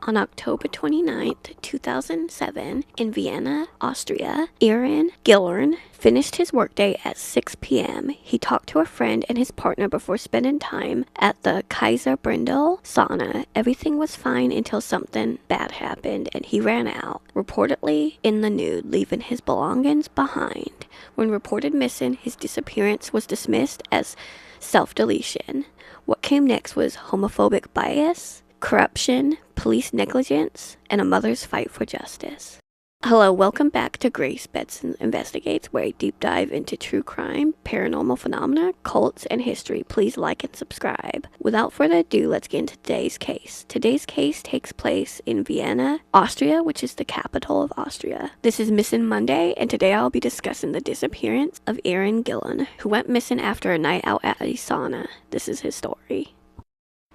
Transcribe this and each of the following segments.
On October 29th, 2007, in Vienna, Austria, Aeryn Gillern finished his workday at 6 p.m. He talked to a friend and his partner before spending time at the Kaiser Brindle sauna. Everything was fine until something bad happened and he ran out, reportedly in the nude, leaving his belongings behind. When reported missing, his disappearance was dismissed as self-deletion. What came next was homophobic bias, corruption, police negligence, and a mother's fight for justice. Hello, welcome back to Grace Benson Investigates, where I deep dive into true crime, paranormal phenomena, cults, and history. Please like and subscribe. Without further ado, let's get into today's case. Today's case takes place in Vienna, Austria, which is the capital of Austria. This is Missing Monday, and today I'll be discussing the disappearance of Aeryn Gillern, who went missing after a night out at a sauna. This is his story.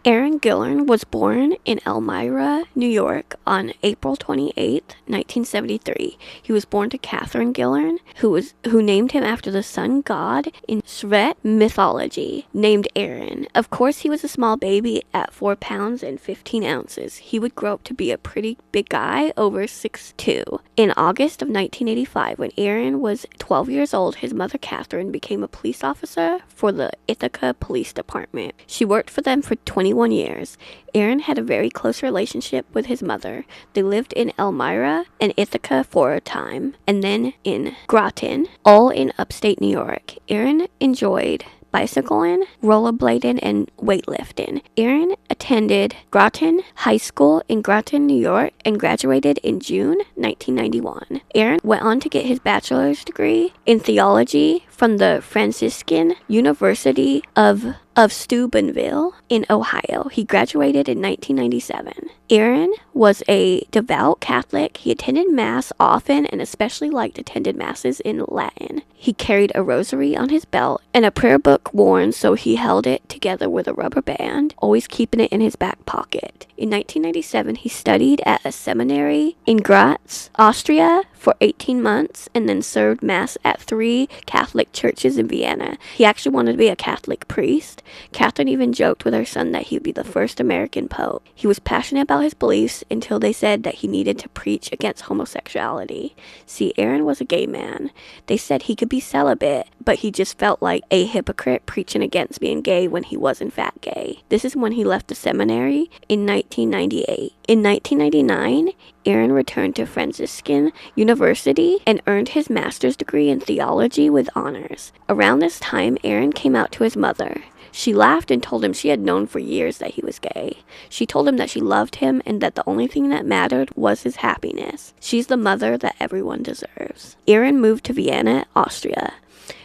Aeryn Gillern was born in Elmira, New York on April 28, 1973. He was born to Catherine Gillern, who named him after the sun god in Svet mythology, named Aeryn. Of course, he was a small baby at 4 pounds and 15 ounces. He would grow up to be a pretty big guy, over 6'2". In August of 1985, when Aeryn was 12 years old, his mother Catherine became a police officer for the Ithaca Police Department. She worked for them for 21 years. Aeryn had a very close relationship with his mother. They lived in Elmira and Ithaca for a time, and then in Groton, all in upstate New York. Aeryn enjoyed bicycling, rollerblading, and weightlifting. Aeryn attended Groton High School in Groton, New York, and graduated in June 1991. Aeryn went on to get his bachelor's degree in theology from the Franciscan University of Steubenville in Ohio. He graduated in 1997. Aeryn was a devout Catholic. He attended Mass often and especially liked attended Masses in Latin. He carried a rosary on his belt and a prayer book worn so he held it together with a rubber band, always keeping it in his back pocket. In 1997, he studied at a seminary in Graz, Austria for 18 months and then served Mass at 3 Catholic churches in Vienna. He actually wanted to be a Catholic priest. Catherine even joked with her son that he would be the first American pope. He was passionate about his beliefs until they said that he needed to preach against homosexuality. See, Aeryn was a gay man. They said he could be celibate, but he just felt like a hypocrite preaching against being gay when he was in fact gay. This is when he left the seminary in 1998. In 1999, Aeryn returned to Franciscan University and earned his master's degree in theology with honors. Around this time, Aeryn came out to his mother. She laughed and told him she had known for years that he was gay. She told him that she loved him and that the only thing that mattered was his happiness. She's the mother that everyone deserves. Aeryn moved to Vienna, Austria.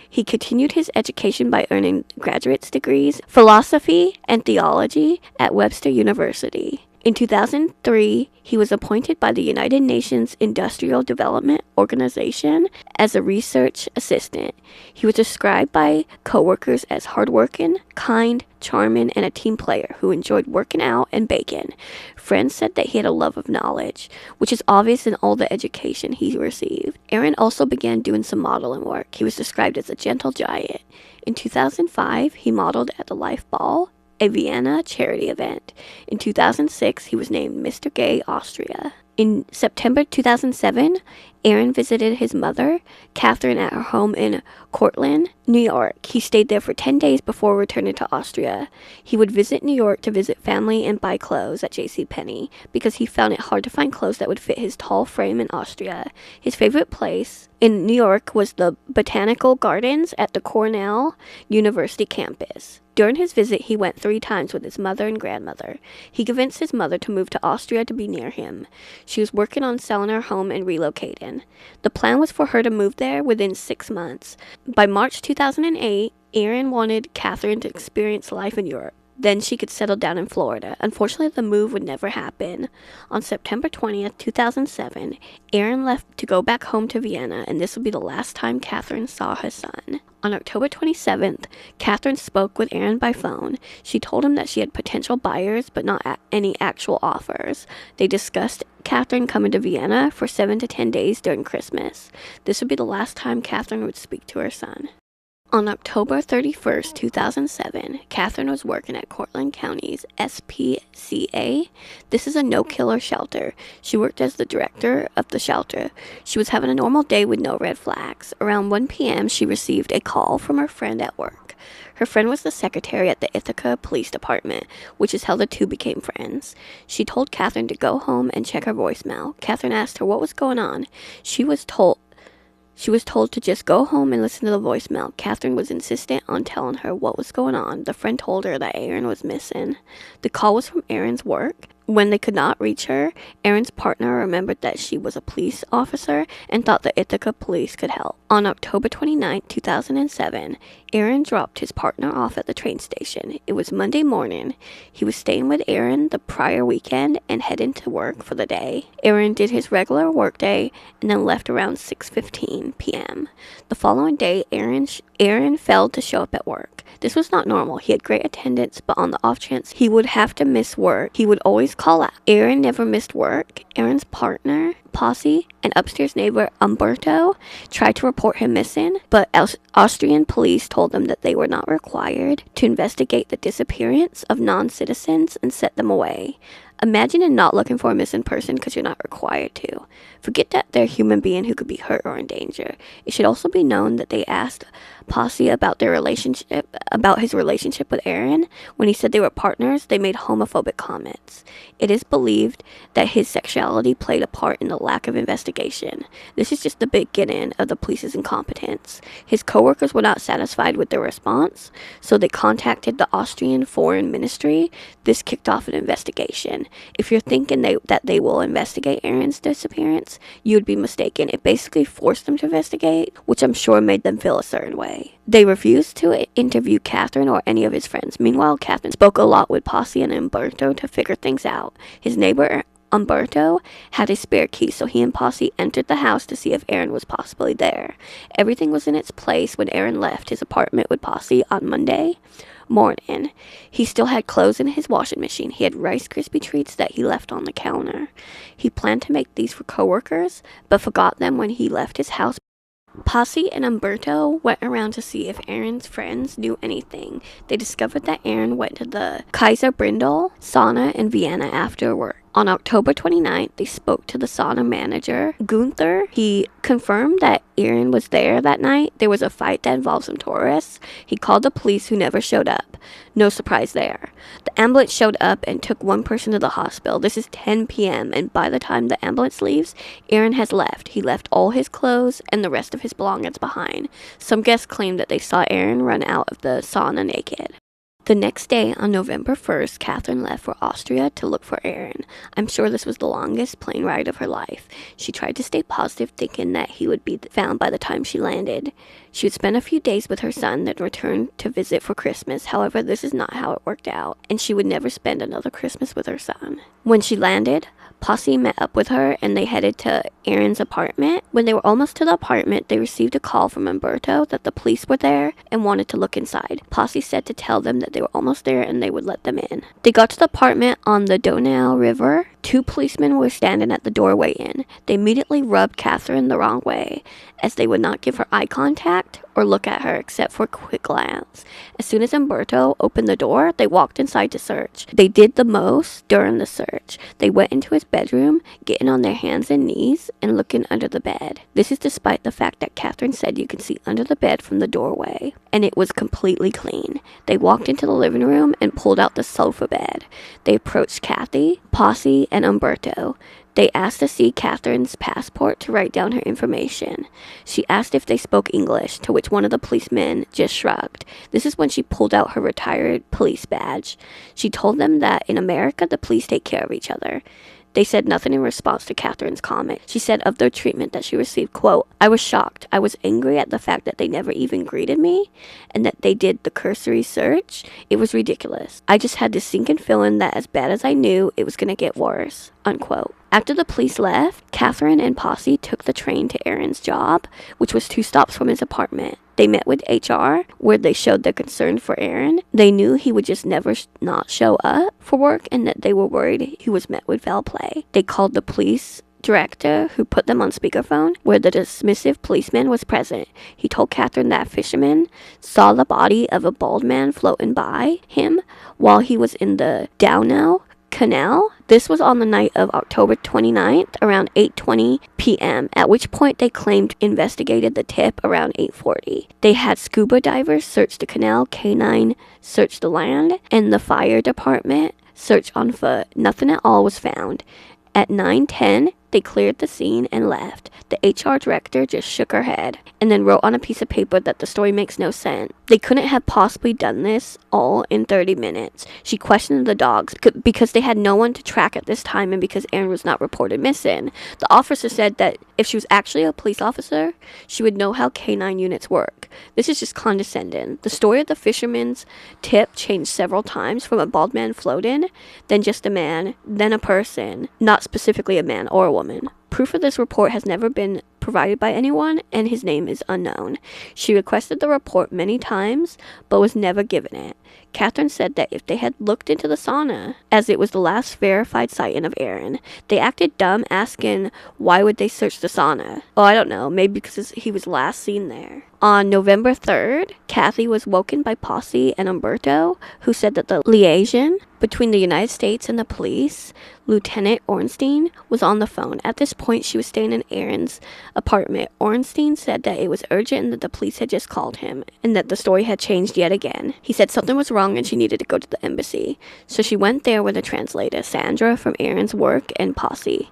He continued his education by earning graduate degrees, philosophy and theology at Webster University. In 2003, he was appointed by the United Nations Industrial Development Organization as a research assistant. He was described by coworkers as hardworking, kind, charming, and a team player who enjoyed working out and baking. Friends said that he had a love of knowledge, which is obvious in all the education he received. Aeryn also began doing some modeling work. He was described as a gentle giant. In 2005, he modeled at the Life Ball, a Vienna charity event. In 2006, he was named Mr. Gay Austria. In September 2007, Aeryn visited his mother, Catherine, at her home in Cortland, New York. He stayed there for 10 days before returning to Austria. He would visit New York to visit family and buy clothes at JCPenney because he found it hard to find clothes that would fit his tall frame in Austria. His favorite place in New York was the Botanical Gardens at the Cornell University campus. During his visit, he went 3 times with his mother and grandmother. He convinced his mother to move to Austria to be near him. She was working on selling her home and relocating. The plan was for her to move there within 6 months. By March 2008, Aeryn wanted Catherine to experience life in Europe. Then she could settle down in Florida. Unfortunately, the move would never happen. On September 20th, 2007, Aeryn left to go back home to Vienna, and this would be the last time Catherine saw her son. On October 27th, Catherine spoke with Aeryn by phone. She told him that she had potential buyers, but not any actual offers. They discussed Catherine coming to Vienna for 7 to 10 days during Christmas. This would be the last time Catherine would speak to her son. On October 31st, 2007, Catherine was working at Cortland County's SPCA. This is a no-killer shelter. She worked as the director of the shelter. She was having a normal day with no red flags. Around 1 p.m., she received a call from her friend at work. Her friend was the secretary at the Ithaca Police Department, which is how the two became friends. She told Catherine to go home and check her voicemail. Catherine asked her what was going on. She was told to just go home and listen to the voicemail. Catherine was insistent on telling her what was going on. The friend told her that Aeryn was missing. The call was from Aeryn's work. When they could not reach her, Aeryn's partner remembered that she was a police officer and thought the Ithaca police could help. On October 29, 2007, Aeryn dropped his partner off at the train station. It was Monday morning. He was staying with Aeryn the prior weekend and heading to work for the day. Aeryn did his regular workday and then left around 6:15 p.m. The following day, Aeryn failed to show up at work. This was not normal. He had great attendance, but on the off chance he would have to miss work, he would always call out. Aeryn never missed work. Aeryn's partner, Posse, and upstairs neighbor Umberto tried to report him missing, but Austrian police told them that they were not required to investigate the disappearance of non-citizens and set them away. Imagine not looking for a missing person because you're not required to. Forget that they're a human being who could be hurt or in danger. It should also be known that they asked Posse about his relationship with Aeryn. When he said they were partners, they made homophobic comments. It is believed that his sexuality played a part in the lack of investigation. This is just the beginning of the police's incompetence. His coworkers were not satisfied with their response, so they contacted the Austrian Foreign Ministry. This kicked off an investigation. If you're thinking that they will investigate Aeryn's disappearance, you would be mistaken. It basically forced them to investigate, which I'm sure made them feel a certain way. They refused to interview Catherine or any of his friends. Meanwhile, Catherine spoke a lot with Posse and Umberto to figure things out. His neighbor, Umberto, had a spare key, so he and Posse entered the house to see if Aeryn was possibly there. Everything was in its place when Aeryn left his apartment with Posse on Monday morning. He still had clothes in his washing machine. He had Rice Krispie treats that he left on the counter. He planned to make these for coworkers, but forgot them when he left his house. Posse and Umberto went around to see if Aeryn's friends knew anything. They discovered that Aeryn went to the Kaiser Brindle sauna in Vienna after work. On October 29th, they spoke to the sauna manager, Gunther. He confirmed that Aeryn was there that night. There was a fight that involved some tourists. He called the police, who never showed up. No surprise there. The ambulance showed up and took one person to the hospital. This is 10 p.m., and by the time the ambulance leaves, Aeryn has left. He left all his clothes and the rest of his belongings behind. Some guests claimed that they saw Aeryn run out of the sauna naked. The next day, on November 1st, Catherine left for Austria to look for Aeryn. I'm sure this was the longest plane ride of her life. She tried to stay positive, thinking that he would be found by the time she landed. She would spend a few days with her son, then return to visit for Christmas. However, this is not how it worked out, and she would never spend another Christmas with her son. When she landed, Posse met up with her and they headed to Aeryn's apartment. When they were almost to the apartment, they received a call from Umberto that the police were there and wanted to look inside. Posse said to tell them that they were almost there and they would let them in. They got to the apartment on the Donau River. Two policemen were standing at the doorway in. They immediately rubbed Catherine the wrong way, as they would not give her eye contact or look at her except for a quick glance. As soon as Umberto opened the door, they walked inside to search. They did the most during the search. They went into his bedroom, getting on their hands and knees and looking under the bed. This is despite the fact that Catherine said you could see under the bed from the doorway, and it was completely clean. They walked into the living room and pulled out the sofa bed. They approached Kathy, Posse, and Umberto. They asked to see Catherine's passport to write down her information. She asked if they spoke English, to which one of the policemen just shrugged. This is when she pulled out her retired police badge. She told them that in America, the police take care of each other. They said nothing in response to Catherine's comment. She said of their treatment that she received, quote, "I was shocked. I was angry at the fact that they never even greeted me and that they did the cursory search. It was ridiculous. I just had this sinking feeling that as bad as I knew, it was going to get worse," unquote. After the police left, Catherine and Posse took the train to Aeryn's job, which was 2 stops from his apartment. They met with HR, where they showed their concern for Aeryn. They knew he would just never not show up for work and that they were worried he was met with foul play. They called the police director, who put them on speakerphone, where the dismissive policeman was present. He told Catherine that a fisherman saw the body of a bald man floating by him while he was in the Donau Canal. This was on the night of October 29th around 8:20 p.m., at which point they claimed investigated the tip around 8:40. They had scuba divers search the canal, canine search the land, and the fire department search on foot. Nothing at all was found. At 9:10, they cleared the scene and left. The HR director just shook her head and then wrote on a piece of paper that the story makes no sense. They couldn't have possibly done this all in 30 minutes. She questioned the dogs because they had no one to track at this time and because Aeryn was not reported missing. The officer said that if she was actually a police officer, she would know how canine units work. This is just condescending. The story of the fisherman's tip changed several times, from a bald man floating, then just a man, then a person, not specifically a man or a woman. Proof of this report has never been provided by anyone, and his name is unknown. She requested the report many times, but was never given it. Catherine said that if they had looked into the sauna, as it was the last verified sighting of Aeryn, they acted dumb, asking why would they search the sauna. Oh, I don't know, maybe because he was last seen there. On November 3rd, Kathy was woken by Posse and Umberto, who said that the liaison between the United States and the police, Lieutenant Ornstein, was on the phone. At this point, she was staying in Aeryn's apartment. Ornstein said that it was urgent and that the police had just called him, and that the story had changed yet again. He said something was wrong and she needed to go to the embassy. So she went there with a translator, Sandra from Aeryn's work, and Posse.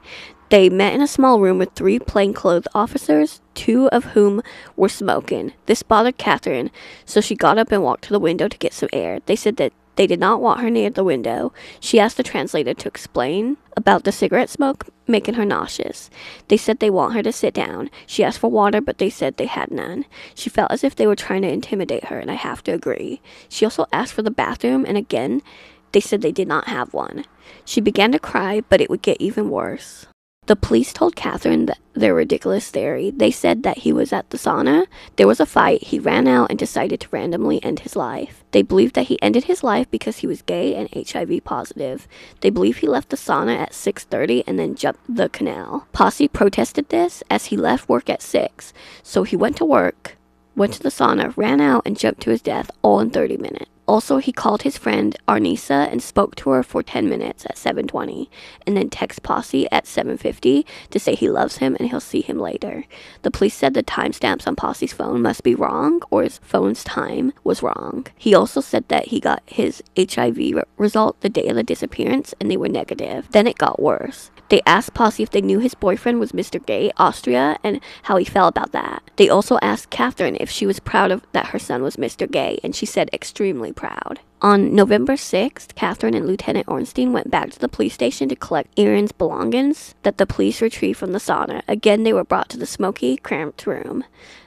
They met in a small room with 3 plainclothes officers, 2 of whom were smoking. This bothered Catherine, so she got up and walked to the window to get some air. They said that they did not want her near the window. She asked the translator to explain about the cigarette smoke making her nauseous. They said they want her to sit down. She asked for water, but they said they had none. She felt as if they were trying to intimidate her, and I have to agree. She also asked for the bathroom, and again, they said they did not have one. She began to cry, but it would get even worse. The police told Catherine that their ridiculous theory. They said that he was at the sauna, there was a fight, he ran out and decided to randomly end his life. They believed that he ended his life because he was gay and HIV positive. They believe he left the sauna at 6:30 and then jumped the canal. Posse protested this as he left work at 6, so he went to work, went to the sauna, ran out, and jumped to his death all in 30 minutes. Also, he called his friend Arnisa and spoke to her for 10 minutes at 7:20, and then text Posse at 7:50 to say he loves him and he'll see him later. The police said the timestamps on Posse's phone must be wrong, or his phone's time was wrong. He also said that he got his HIV result the day of the disappearance, and they were negative. Then it got worse. They asked Posse if they knew his boyfriend was Mr. Gay, Austria, and how he felt about that. They also asked Catherine if she was proud of that her son was Mr. Gay, and she said extremely proud. On November 6th, Catherine and Lieutenant Ornstein went back to the police station to collect Aeryn's belongings that the police retrieved from the sauna. Again, they were brought to the smoky, cramped room.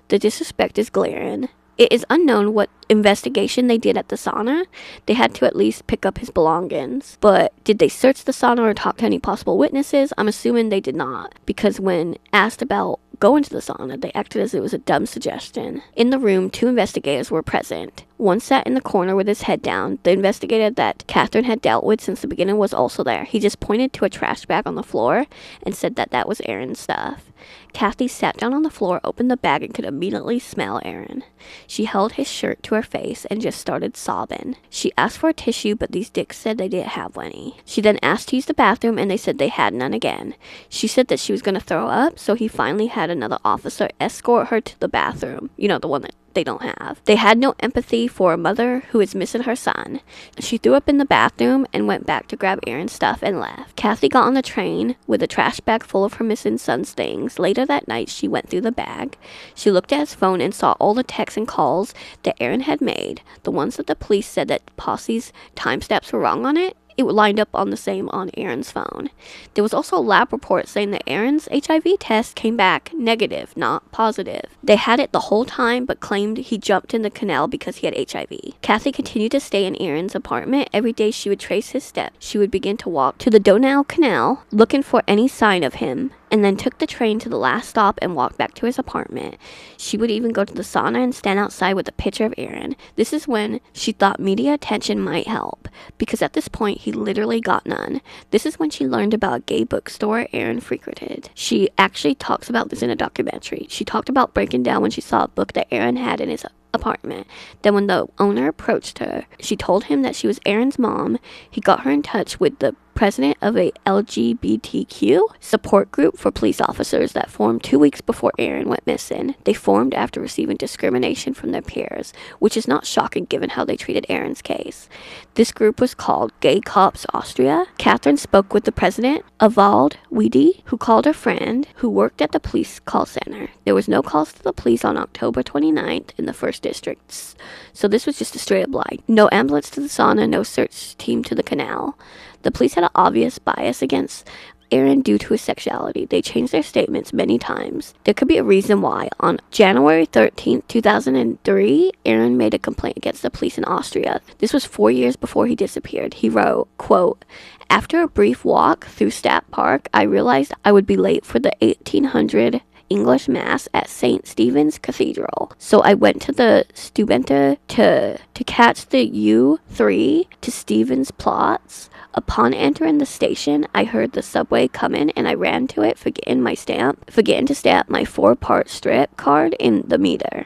The disrespect is glaring. It is unknown what investigation they did at the sauna. They had to at least pick up his belongings. But did they search the sauna or talk to any possible witnesses? I'm assuming they did not, because when asked about going to the sauna, they acted as it was a dumb suggestion. In the room, 2 investigators were present. One sat in the corner with his head down. The investigator that Catherine had dealt with since the beginning was also there. He just pointed to a trash bag on the floor and said that that was Aeryn's stuff. Kathy sat down on the floor, opened the bag, and could immediately smell Aeryn. She held his shirt to her face and just started sobbing. She asked for a tissue, but these dicks said they didn't have any. She then asked to use the bathroom, and they said they had none again. She said that she was going to throw up, so he finally had another officer escort her to the bathroom. You know, the one that they don't have. They had no empathy for a mother who is missing her son. She threw up in the bathroom and went back to grab Aeryn's stuff and left. Kathy got on the train with a trash bag full of her missing son's things. Later that night, she went through the bag. She looked at his phone and saw all the texts and calls that Aeryn had made. The ones that the police said that Posse's timestamps were wrong on it. It lined up on the same on Aeryn's phone. There was also a lab report saying that Aeryn's HIV test came back negative, not positive. They had it the whole time, but claimed he jumped in the canal because he had HIV. Kathy continued to stay in Aeryn's apartment. Every day she would trace his steps. She would begin to walk to the Donau Canal, looking for any sign of him. and then took the train to the last stop and walked back to his apartment. She would even go to the sauna and stand outside with a picture of Aeryn. This is when she thought media attention might help, because at this point he literally got none. This is when she learned about a gay bookstore Aeryn frequented. She actually talks about this in a documentary. She talked about breaking down when she saw a book that Aeryn had in his apartment. Then when the owner approached her, she told him that she was Aeryn's mom. He got her in touch with the president of a LGBTQ support group for police officers that formed 2 weeks before Aeryn went missing. They formed after receiving discrimination from their peers, which is not shocking given how they treated Aeryn's case. This group was called Gay Cops Austria. Catherine spoke with the president, Avald Weedy, who called her friend, who worked at the police call center. There was no calls to the police on October 29th in the 1st District, so this was just a straight up lie. No ambulance to the sauna, no search team to the canal. The police had an obvious bias against Aeryn due to his sexuality. They changed their statements many times. There could be a reason why. On January 13th, 2003, Aeryn made a complaint against the police in Austria. This was 4 years before he disappeared. He wrote, quote, "After a brief walk through Stat Park, I realized I would be late for the 1800 English Mass at St. Stephen's Cathedral. So I went to the Stubenta to catch the U3 to Stephen's Platz. Upon entering the station, I heard the subway coming and I ran to it, forgetting to stamp my 4-part strip card in the meter.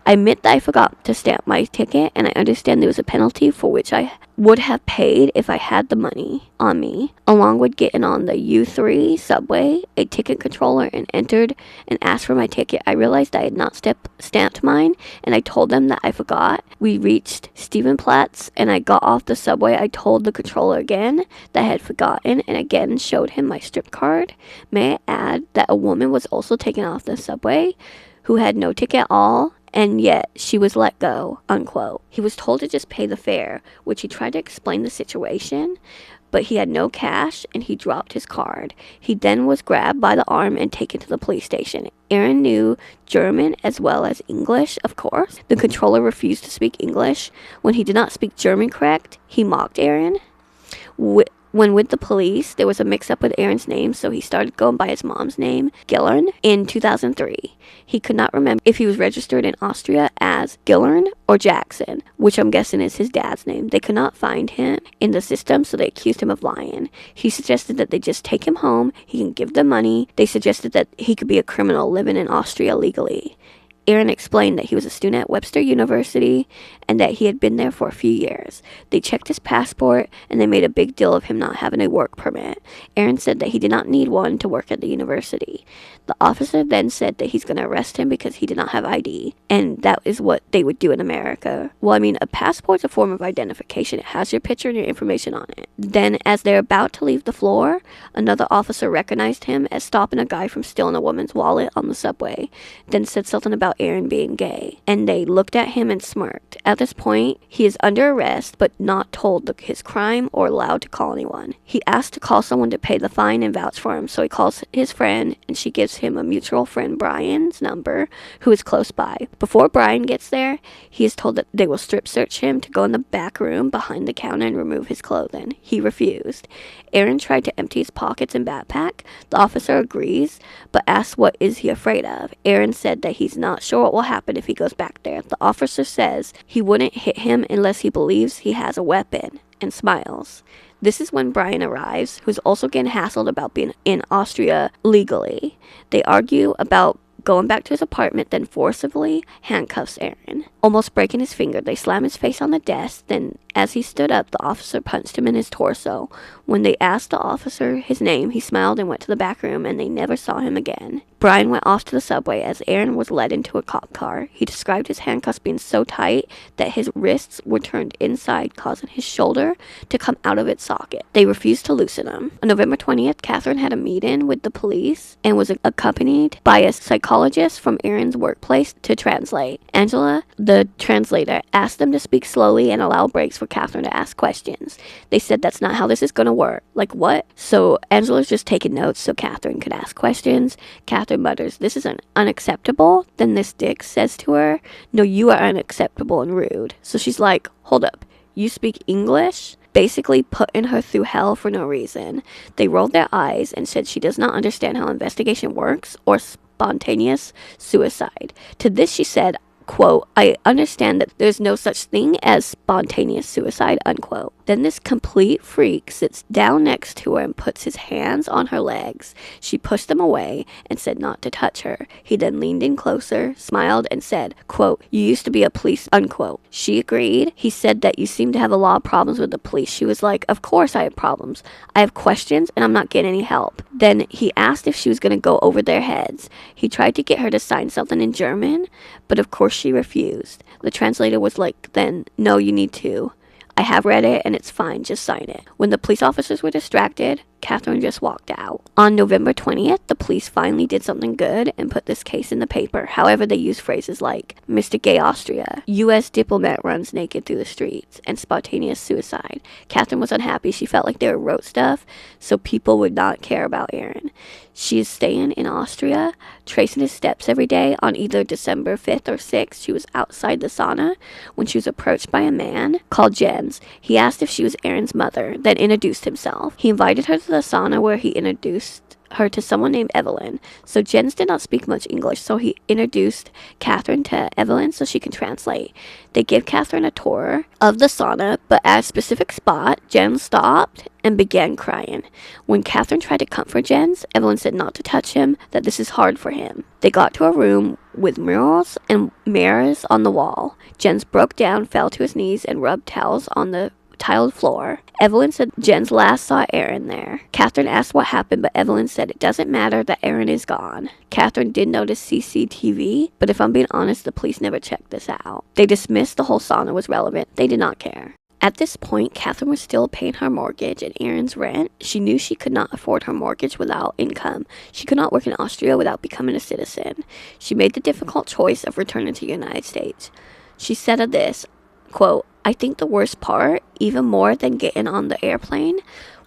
I admit that I forgot to stamp my ticket, and I understand there was a penalty for which I would have paid if I had the money on me. Along with getting on the U3 subway, a ticket controller and entered and asked for my ticket. I realized I had not stamped mine, and I told them that I forgot. We reached Stephenplatz, and I got off the subway. I told the controller again that I had forgotten, and again showed him my strip card. May I add that a woman was also taken off the subway who had no ticket at all, and yet she was let go," unquote. He was told to just pay the fare, which he tried to explain the situation, but he had no cash and he dropped his card. He then was grabbed by the arm and taken to the police station. Aeryn knew German as well as English, of course. The controller refused to speak English. When he did not speak German correct, he mocked Aeryn. When with the police, there was a mix-up with Aeryn's name, so he started going by his mom's name, Gillern, in 2003. He could not remember if he was registered in Austria as Gillern or Jackson, which I'm guessing is his dad's name. They could not find him in the system, so they accused him of lying. He suggested that they just take him home, he can give them money. They suggested that he could be a criminal living in Austria legally. Aeryn explained that he was a student at Webster University and that he had been there for a few years. They checked his passport and they made a big deal of him not having a work permit. Aeryn said that he did not need one to work at the university. The officer then said that he's going to arrest him because he did not have ID, and that is what they would do in America. Well, I mean, a passport's a form of identification. It has your picture and your information on it. Then, as they're about to leave the floor, another officer recognized him as stopping a guy from stealing a woman's wallet on the subway, then said something about Aeryn being gay, and they looked at him and smirked. At this point, he is under arrest, but not told his crime or allowed to call anyone. He asked to call someone to pay the fine and vouch for him, so he calls his friend, and she gives him a mutual friend, Brian's number, who is close by. Before Brian gets there, he is told that they will strip search him to go in the back room behind the counter and remove his clothing. He refused. Aeryn tried to empty his pockets and backpack. The officer agrees, but asks what is he afraid of. Aeryn said that he's not sure what will happen if he goes back there. The officer says he wouldn't hit him unless he believes he has a weapon, and smiles. This is when Brian arrives, who's also getting hassled about being in Austria legally. They argue about going back to his apartment, then forcibly handcuffs Aeryn, almost breaking his finger. They slam his face on the desk, then as he stood up, the officer punched him in his torso. When they asked the officer his name, he smiled and went to the back room, and they never saw him again. Brian went off to the subway as Aeryn was led into a cop car. He described his handcuffs being so tight that his wrists were turned inside, causing his shoulder to come out of its socket. They refused to loosen him. On November 20th, Catherine had a meeting with the police and was accompanied by a psychologist from Aeryn's workplace to translate. Angela, the translator, asked them to speak slowly and allow breaks for Catherine to ask questions. They said that's not how this is going to work. Like what? So Angela's just taking notes so Catherine could ask questions. Catherine mutters, "This is unacceptable." Then this dick says to her, "No, you are unacceptable and rude." So she's like, "Hold up. You speak English?" basically putting her through hell for no reason. They rolled their eyes and said she does not understand how investigation works or spontaneous suicide. To this she said, quote, I understand that there's no such thing as spontaneous suicide, unquote. Then this complete freak sits down next to her and puts his hands on her legs. She pushed them away and said not to touch her. He then leaned in closer, smiled, and said, quote, you used to be a police, unquote. She agreed. He said that you seem to have a lot of problems with the police. She was like, of course I have problems. I have questions and I'm not getting any help. Then he asked if she was going to go over their heads. He tried to get her to sign something in German, but of course she refused. The translator was like, then, no, you need to. I have read it and it's fine, just sign it. When the police officers were distracted, Catherine just walked out. On November 20th, the police finally did something good and put this case in the paper. However, they used phrases like Mr. Gay Austria, U.S. diplomat runs naked through the streets, and spontaneous suicide. Catherine was unhappy. She felt like they wrote stuff so people would not care about Aeryn. She is staying in Austria, tracing his steps every day. On either December 5th or 6th, she was outside the sauna when she was approached by a man called Jens. He asked if she was Aeryn's mother, then introduced himself. He invited her to the sauna where he introduced her to someone named Evelyn. So Jens did not speak much English, so he introduced Catherine to Evelyn so she can translate. They gave Catherine a tour of the sauna, but at a specific spot, Jens stopped and began crying. When Catherine tried to comfort Jens, Evelyn said not to touch him, that this is hard for him. They got to a room with murals and mirrors on the wall. Jens broke down, fell to his knees, and rubbed towels on the tiled floor. Evelyn said Jens last saw Aeryn there. Catherine asked what happened, but Evelyn said it doesn't matter that Aeryn is gone. Catherine did notice CCTV, but if I'm being honest, the police never checked this out. They dismissed the whole sauna was relevant. They did not care. At this point, Catherine was still paying her mortgage and Aeryn's rent. She knew she could not afford her mortgage without income. She could not work in Austria without becoming a citizen. She made the difficult choice of returning to the United States. She said of this, quote, I think the worst part, even more than getting on the airplane,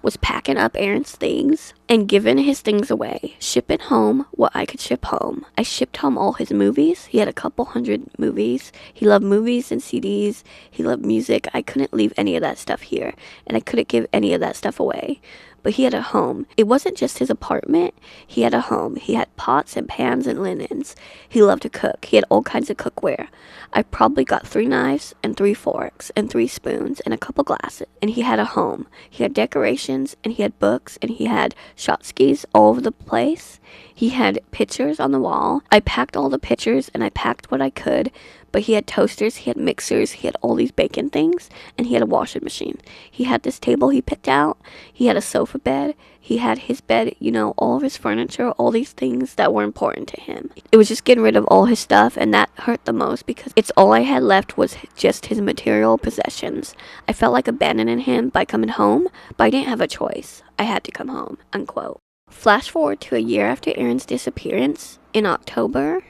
was packing up Aeryn's things and giving his things away, shipping home what I could ship home. I shipped home all his movies. He had a couple hundred movies. He loved movies and CDs. He loved music. I couldn't leave any of that stuff here, and I couldn't give any of that stuff away. But he had a home. It wasn't just his apartment. He had a home. He had pots and pans and linens. He loved to cook. He had all kinds of cookware. I probably got 3 knives and 3 forks and 3 spoons and a couple glasses. And he had a home. He had decorations and he had books and he had shot skis all over the place. He had pictures on the wall. I packed all the pictures and I packed what I could. But he had toasters, he had mixers, he had all these baking things, and he had a washing machine. He had this table he picked out. He had a sofa bed. He had his bed, all of his furniture, all these things that were important to him. It was just getting rid of all his stuff, and that hurt the most because it's all I had left was just his material possessions. I felt like abandoning him by coming home, but I didn't have a choice. I had to come home, unquote. Flash forward to a year after Aeryn's disappearance. In October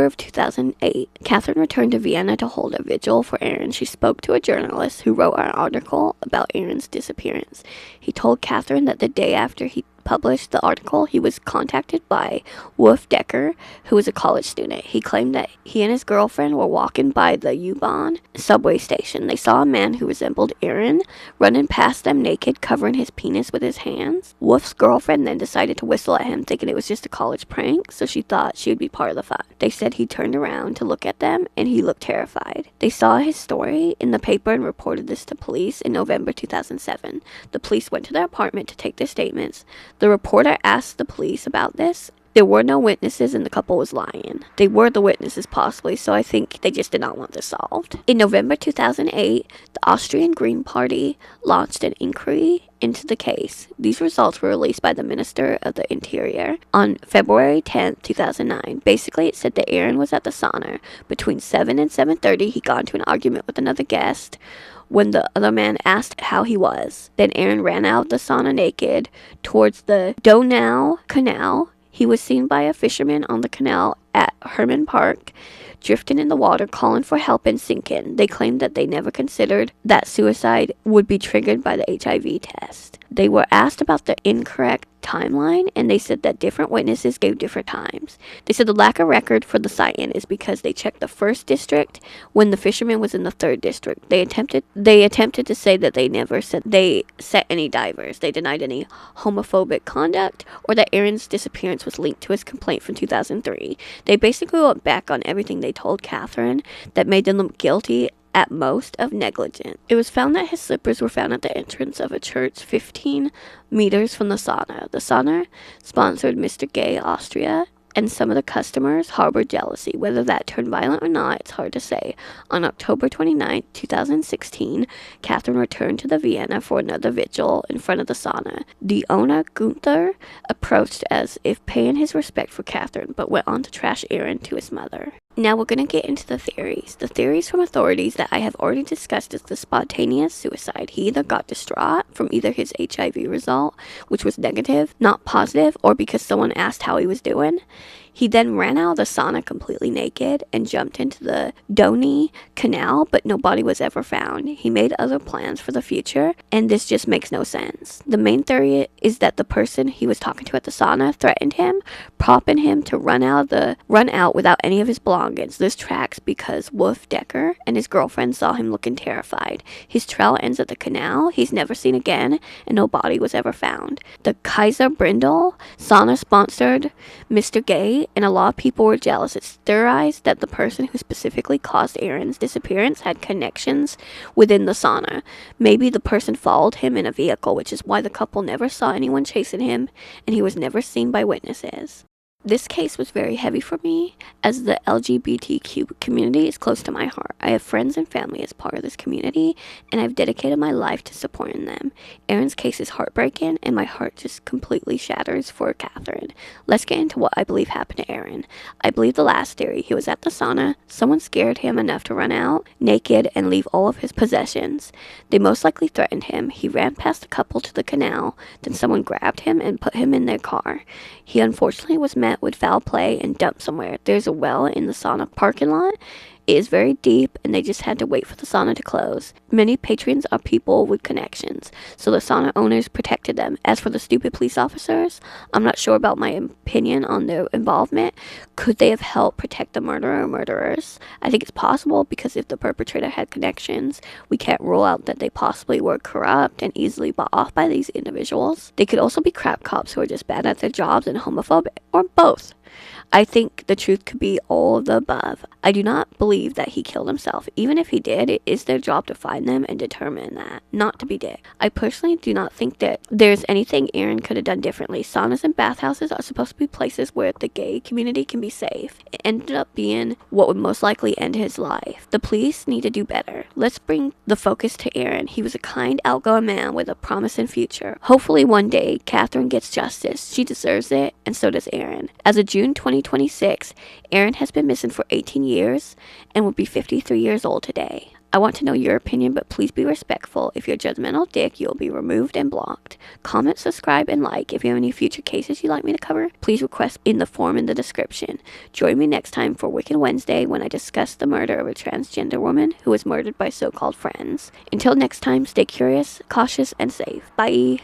of 2008, Catherine returned to Vienna to hold a vigil for Aeryn. She spoke to a journalist who wrote an article about Aeryn's disappearance. He told Catherine that the day after he published the article, he was contacted by Wolf Decker, who was a college student. He claimed that he and his girlfriend were walking by the U-Bahn subway station. They saw a man who resembled Aeryn running past them naked, covering his penis with his hands. Wolf's girlfriend then decided to whistle at him, thinking it was just a college prank, so she thought she would be part of the fun. They said he turned around to look at them, and he looked terrified. They saw his story in the paper and reported this to police in November 2007. The police went to their apartment to take their statements. The reporter asked the police about this. There were no witnesses and the couple was lying. They were the witnesses possibly, so I think they just did not want this solved. In November 2008, the Austrian Green Party launched an inquiry into the case. These results were released by the Minister of the Interior on February 10, 2009. Basically, it said that Aeryn was at the sauna. Between 7 and 7:30, he got into an argument with another guest when the other man asked how he was. Then Aeryn ran out the sauna naked towards the Donau Canal. He was seen by a fisherman on the canal at Herman Park, drifting in the water, calling for help and sinking. They claimed that they never considered that suicide would be triggered by the HIV test. They were asked about the incorrect timeline, and they said that different witnesses gave different times. They said the lack of record for the sighting is because they checked the first district when the fisherman was in the third district. They attempted to say that they never said they set any divers. They denied any homophobic conduct or that Aeryn's disappearance was linked to his complaint from 2003. They basically went back on everything they told Catherine that made them look guilty at most of negligent. It was found that his slippers were found at the entrance of a church 15 meters from the sauna. The sauna sponsored Mr. Gay, Austria, and some of the customers harbored jealousy. Whether that turned violent or not, it's hard to say. On October 29, 2016, Catherine returned to the Vienna for another vigil in front of the sauna. The owner, Gunther, approached as if paying his respect for Catherine, but went on to trash Aeryn to his mother. Now we're going to get into the theories. The theories from authorities that I have already discussed is the spontaneous suicide. He either got distraught from either his HIV result, which was negative, not positive, or because someone asked how he was doing. He then ran out of the sauna completely naked and jumped into the Donau Canal, but no body was ever found. He made other plans for the future, and this just makes no sense. The main theory is that the person he was talking to at the sauna threatened him, prompting him to run out without any of his belongings. This tracks because Wolf Decker and his girlfriend saw him looking terrified. His trail ends at the canal. He's never seen again, and no body was ever found. The Kaiser Brindle sauna sponsored Mr. Gay, and a lot of people were jealous. It's theorized that the person who specifically caused Aeryn's disappearance had connections within the sauna. Maybe the person followed him in a vehicle, which is why the couple never saw anyone chasing him, and he was never seen by witnesses. This case was very heavy for me, as the LGBTQ community is close to my heart. I have friends and family as part of this community, and I've dedicated my life to supporting them. Aeryn's case is heartbreaking, and my heart just completely shatters for Catherine. Let's get into what I believe happened to Aeryn. I believe the last theory. He was at the sauna, someone scared him enough to run out, naked, and leave all of his possessions. They most likely threatened him. He ran past the couple to the canal, then someone grabbed him and put him in their car. He unfortunately was met with foul play and dumped somewhere. There's a well in the sauna parking lot. It is very deep, and they just had to wait for the sauna to close. Many patrons are people with connections, so the sauna owners protected them. As for the stupid police officers, I'm not sure about my opinion on their involvement. Could they have helped protect the murderer or murderers? I think it's possible, because if the perpetrator had connections, we can't rule out that they possibly were corrupt and easily bought off by these individuals. They could also be crap cops who are just bad at their jobs and homophobic, or both. I think the truth could be all of the above. I do not believe that he killed himself. Even if he did, it is their job to find them and determine that, not to be dick. I personally do not think that there's anything Aeryn could have done differently. Saunas and bathhouses are supposed to be places where the gay community can be safe. It ended up being what would most likely end his life. The police need to do better. Let's bring the focus to Aeryn. He was a kind, outgoing man with a promising future. Hopefully one day, Catherine gets justice. She deserves it, and so does Aeryn. As of June 2026, Aeryn has been missing for 18 years and will be 53 years old today. I want to know your opinion, but please be respectful. If you're a judgmental dick, you'll be removed and blocked. Comment, subscribe, and like. If you have any future cases you'd like me to cover, please request in the form in the description. Join me next time for Wicked Wednesday when I discuss the murder of a transgender woman who was murdered by so-called friends. Until next time, stay curious, cautious, and safe. Bye!